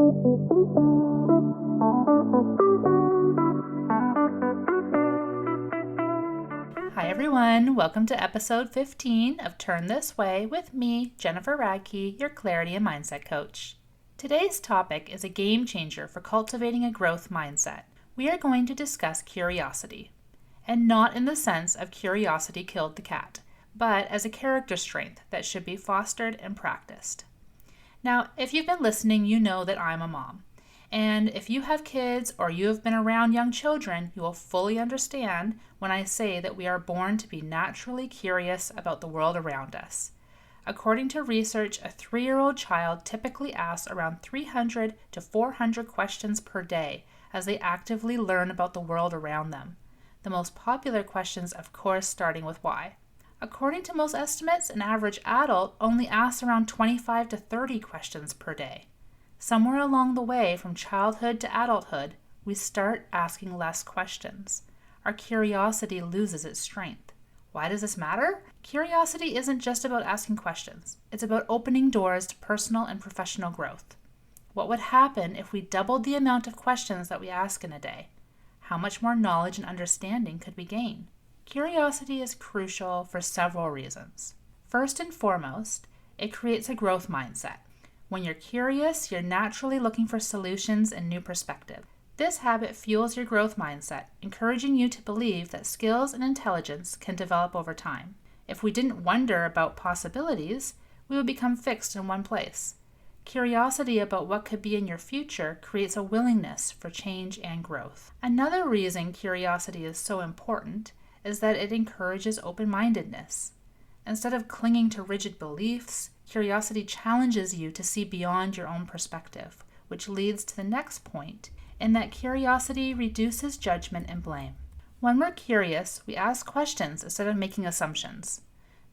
Hi everyone, welcome to episode 15 of Turn This Way with me, Jennifer Radkey, your clarity and mindset coach. Today's topic is a game changer for cultivating a growth mindset. We are going to discuss curiosity, and not in the sense of curiosity killed the cat, but as a character strength that should be fostered and practiced. Now, if you've been listening, you know that I'm a mom. And if you have kids or you have been around young children, you will fully understand when I say that we are born to be naturally curious about the world around us. According to research, a 3-year-old child typically asks around 300 to 400 questions per day as they actively learn about the world around them. The most popular questions, of course, starting with why. According to most estimates, an average adult only asks around 25 to 30 questions per day. Somewhere along the way, from childhood to adulthood, we start asking less questions. Our curiosity loses its strength. Why does this matter? Curiosity isn't just about asking questions. It's about opening doors to personal and professional growth. What would happen if we doubled the amount of questions that we ask in a day? How much more knowledge and understanding could we gain? Curiosity is crucial for several reasons. First and foremost, it creates a growth mindset. When you're curious, you're naturally looking for solutions and new perspective. This habit fuels your growth mindset, encouraging you to believe that skills and intelligence can develop over time. If we didn't wonder about possibilities, we would become fixed in one place. Curiosity about what could be in your future creates a willingness for change and growth. Another reason curiosity is so important is that it encourages open-mindedness. Instead of clinging to rigid beliefs, curiosity challenges you to see beyond your own perspective, which leads to the next point, in that curiosity reduces judgment and blame. When we're curious, we ask questions instead of making assumptions.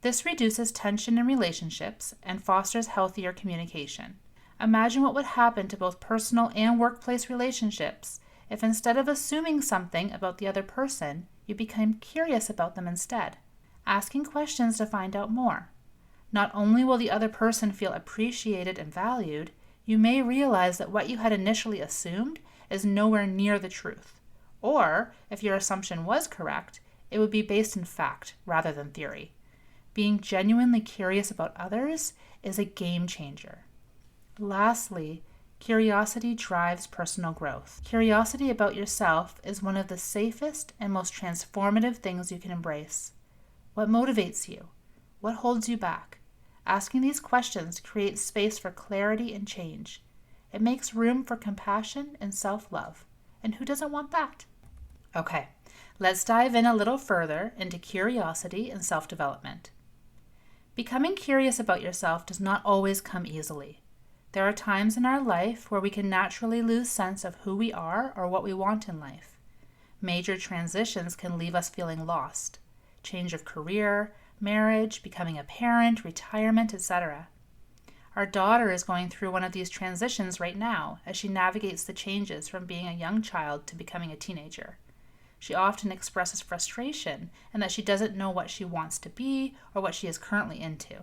This reduces tension in relationships and fosters healthier communication. Imagine what would happen to both personal and workplace relationships if instead of assuming something about the other person, you became curious about them instead, asking questions to find out more. Not only will the other person feel appreciated and valued, you may realize that what you had initially assumed is nowhere near the truth. Or, if your assumption was correct, it would be based in fact rather than theory. Being genuinely curious about others is a game changer. Lastly, curiosity drives personal growth. Curiosity about yourself is one of the safest and most transformative things you can embrace. What motivates you? What holds you back? Asking these questions creates space for clarity and change. It makes room for compassion and self-love. And who doesn't want that? Okay, let's dive in a little further into curiosity and self-development. Becoming curious about yourself does not always come easily. There are times in our life where we can naturally lose sense of who we are or what we want in life. Major transitions can leave us feeling lost. Change of career, marriage, becoming a parent, retirement, etc. Our daughter is going through one of these transitions right now as she navigates the changes from being a young child to becoming a teenager. She often expresses frustration and that she doesn't know what she wants to be or what she is currently into.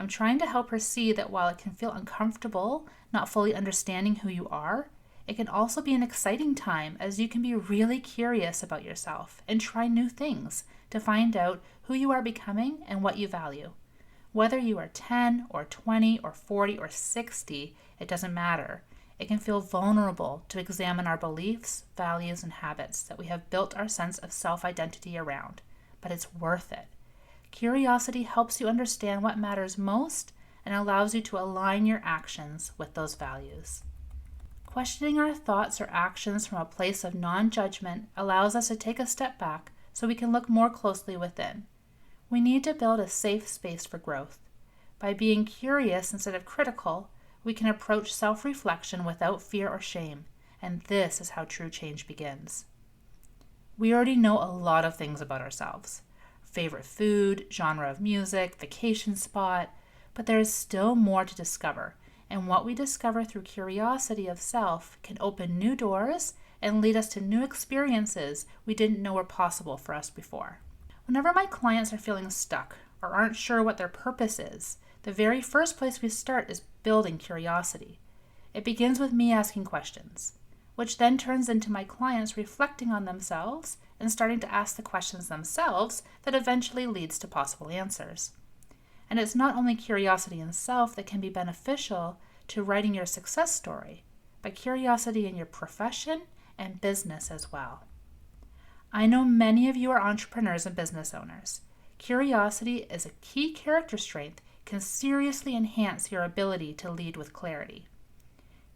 I'm trying to help her see that while it can feel uncomfortable not fully understanding who you are, it can also be an exciting time as you can be really curious about yourself and try new things to find out who you are becoming and what you value. Whether you are 10 or 20 or 40 or 60, it doesn't matter. It can feel vulnerable to examine our beliefs, values, and habits that we have built our sense of self-identity around, but it's worth it. Curiosity helps you understand what matters most and allows you to align your actions with those values. Questioning our thoughts or actions from a place of non-judgment allows us to take a step back so we can look more closely within. We need to build a safe space for growth. By being curious instead of critical, we can approach self-reflection without fear or shame, and this is how true change begins. We already know a lot of things about ourselves. Favorite food, genre of music, vacation spot, but there is still more to discover, and what we discover through curiosity of self can open new doors and lead us to new experiences we didn't know were possible for us before. Whenever my clients are feeling stuck or aren't sure what their purpose is, the very first place we start is building curiosity. It begins with me asking questions, which then turns into my clients reflecting on themselves and starting to ask the questions themselves that eventually leads to possible answers. And it's not only curiosity in self that can be beneficial to writing your success story, but curiosity in your profession and business as well. I know many of you are entrepreneurs and business owners. Curiosity is a key character strength, can seriously enhance your ability to lead with clarity.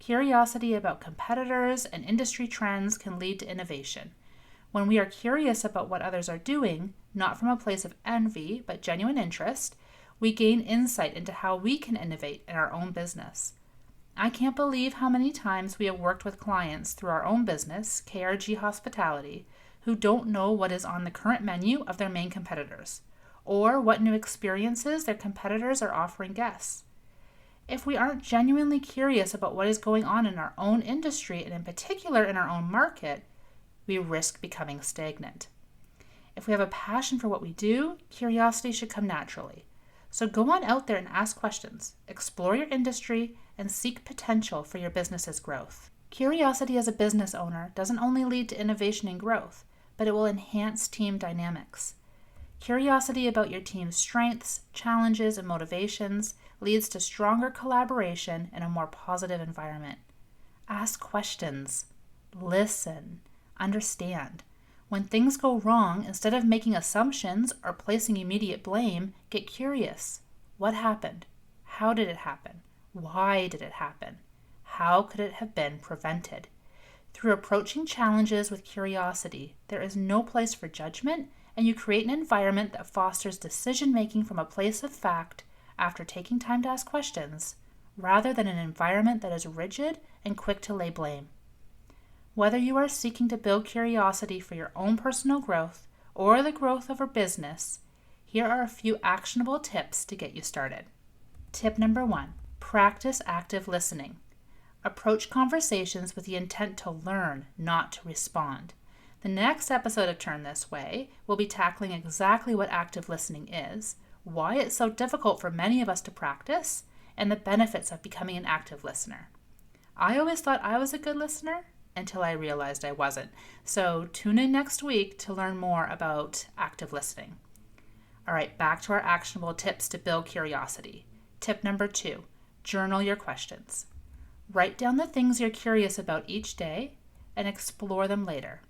Curiosity about competitors and industry trends can lead to innovation. When we are curious about what others are doing, not from a place of envy, but genuine interest, we gain insight into how we can innovate in our own business. I can't believe how many times we have worked with clients through our own business, KRG Hospitality, who don't know what is on the current menu of their main competitors, or what new experiences their competitors are offering guests. If we aren't genuinely curious about what is going on in our own industry, and in particular in our own market, we risk becoming stagnant. If we have a passion for what we do, curiosity should come naturally. So go on out there and ask questions, explore your industry, and seek potential for your business's growth. Curiosity as a business owner doesn't only lead to innovation and growth, but it will enhance team dynamics. Curiosity about your team's strengths, challenges, and motivations leads to stronger collaboration and a more positive environment. Ask questions, listen, understand. When things go wrong, instead of making assumptions or placing immediate blame, get curious. What happened? How did it happen? Why did it happen? How could it have been prevented? Through approaching challenges with curiosity, there is no place for judgment, and you create an environment that fosters decision-making from a place of fact after taking time to ask questions, rather than an environment that is rigid and quick to lay blame. Whether you are seeking to build curiosity for your own personal growth or the growth of a business, here are a few actionable tips to get you started. Tip number 1, practice active listening. Approach conversations with the intent to learn, not to respond. The next episode of Turn This Way will be tackling exactly what active listening is, why it's so difficult for many of us to practice, and the benefits of becoming an active listener. I always thought I was a good listener until I realized I wasn't. So tune in next week to learn more about active listening. All right, back to our actionable tips to build curiosity. Tip number 2, journal your questions. Write down the things you're curious about each day and explore them later.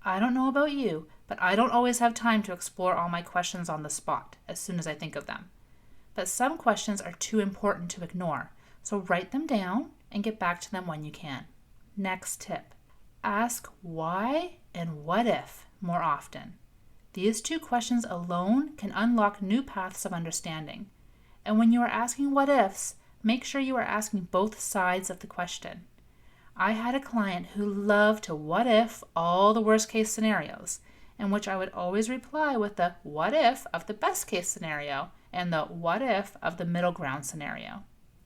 I don't know about you, but I don't always have time to explore all my questions on the spot as soon as I think of them. But some questions are too important to ignore, so write them down and get back to them when you can. Next tip, ask why and what if more often. These 2 questions alone can unlock new paths of understanding. And when you are asking what ifs, make sure you are asking both sides of the question. I had a client who loved to what if all the worst case scenarios, in which I would always reply with the what if of the best case scenario and the what if of the middle ground scenario.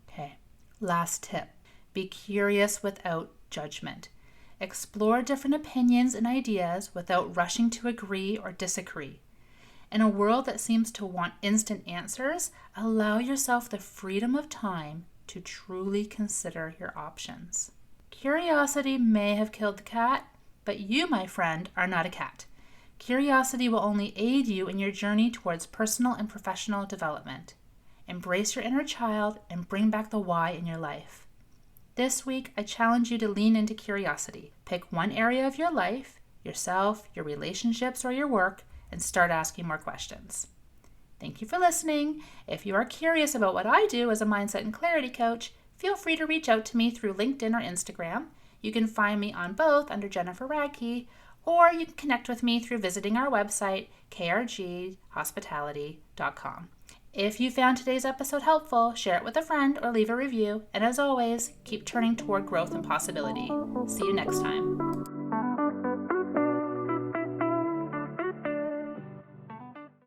Okay, last tip, be curious without judgment. Explore different opinions and ideas without rushing to agree or disagree. In a world that seems to want instant answers, allow yourself the freedom of time to truly consider your options. Curiosity may have killed the cat, but you, my friend, are not a cat. Curiosity will only aid you in your journey towards personal and professional development. Embrace your inner child and bring back the why in your life. This week, I challenge you to lean into curiosity. Pick one area of your life, yourself, your relationships, or your work, and start asking more questions. Thank you for listening. If you are curious about what I do as a mindset and clarity coach, feel free to reach out to me through LinkedIn or Instagram. You can find me on both under Jennifer Radkey, or you can connect with me through visiting our website, krghospitality.com. If you found today's episode helpful, share it with a friend or leave a review. And as always, keep turning toward growth and possibility. See you next time.